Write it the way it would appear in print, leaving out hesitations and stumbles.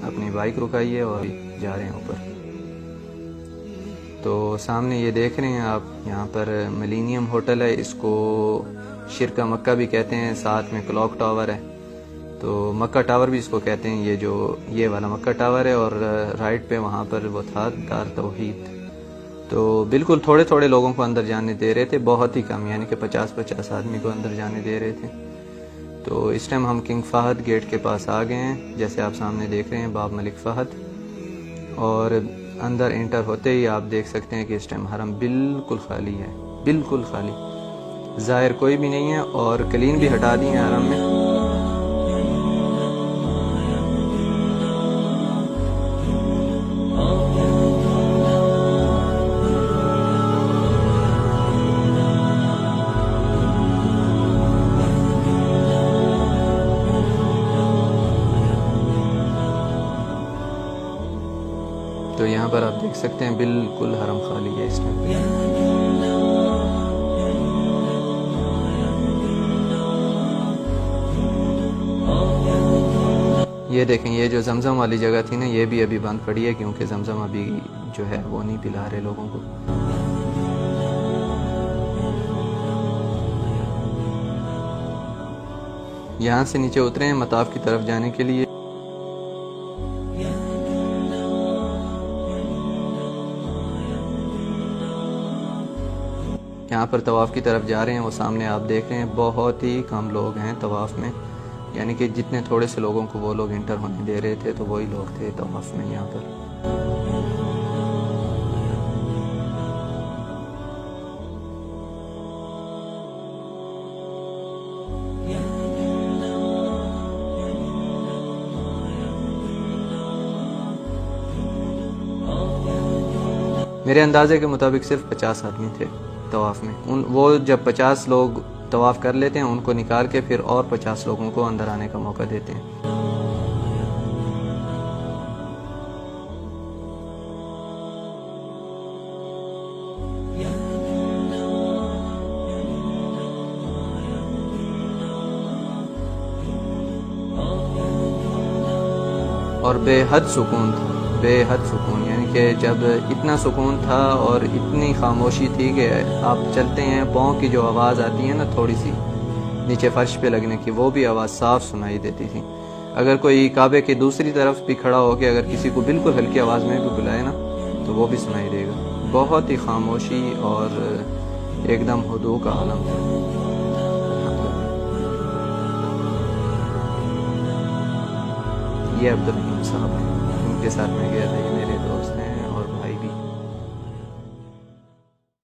اپنی بائک رکائی ہے اور جا رہے ہیں اوپر۔ تو سامنے یہ دیکھ رہے ہیں آپ، یہاں پر ملینیم ہوٹل ہے، اس کو شرکہ مکہ بھی کہتے ہیں، ساتھ میں کلاک ٹاور ہے، تو مکہ ٹاور بھی اس کو کہتے ہیں، یہ والا مکہ ٹاور ہے، اور رائٹ پہ وہاں پر وہ تھا دار توحید۔ تو بالکل تھوڑے تھوڑے لوگوں کو اندر جانے دے رہے تھے، بہت ہی کم، یعنی کہ 50 آدمی کو اندر جانے دے رہے تھے۔ تو اس ٹائم ہم کنگ فہد گیٹ کے پاس آ گئے ہیں، جیسے آپ سامنے دیکھ رہے ہیں باب ملک فہد، اور اندر انٹر ہوتے ہی آپ دیکھ سکتے ہیں کہ اس ٹائم حرم بالکل خالی ہے، بالکل خالی، ظاہر کوئی بھی نہیں ہے، اور کلین بھی ہٹا دی ہیں حرم میں۔ تو یہاں پر آپ دیکھ سکتے ہیں بالکل حرم خالی ہے اس ٹائم۔ یہ دیکھیں، یہ جو زمزم والی جگہ تھی نا، یہ بھی ابھی بند پڑی ہے، کیونکہ زمزم ابھی جو ہے وہ نہیں پلا رہے لوگوں کو۔ یہاں سے نیچے اترے ہیں مطاف کی طرف جانے کے لیے۔ یہاں پر طواف کی طرف جا رہے ہیں، وہ سامنے آپ دیکھ رہے ہیں بہت ہی کم لوگ ہیں طواف میں، یعنی کہ جتنے تھوڑے سے لوگوں کو وہ لوگ انٹر ہونے دے رہے تھے تو وہی لوگ تھے طواف میں یہاں پر۔ میرے اندازے کے مطابق صرف 50 آدمی تھے طواف میں، وہ جب 50 لوگ طواف کر لیتے ہیں ان کو نکال کے پھر اور 50 لوگوں کو اندر آنے کا موقع دیتے ہیں۔ اور بے حد سکون تھا، بے حد سکون، یعنی کہ جب اتنا سکون تھا اور اتنی خاموشی تھی کہ آپ چلتے ہیں پاؤں کی جو آواز آتی ہے نا تھوڑی سی نیچے فرش پہ لگنے کی، وہ بھی آواز صاف سنائی دیتی تھی۔ اگر کوئی کعبے کی دوسری طرف بھی کھڑا ہو کے اگر کسی کو بالکل ہلکی آواز میں بھی بلائے نا تو وہ بھی سنائی دے گا۔ بہت ہی خاموشی اور ایک دم ہدوء کا عالم تھا۔ یہ عبدالرحیم صاحب ہیں، ان کے ساتھ میں گیا تھا، یہ میرے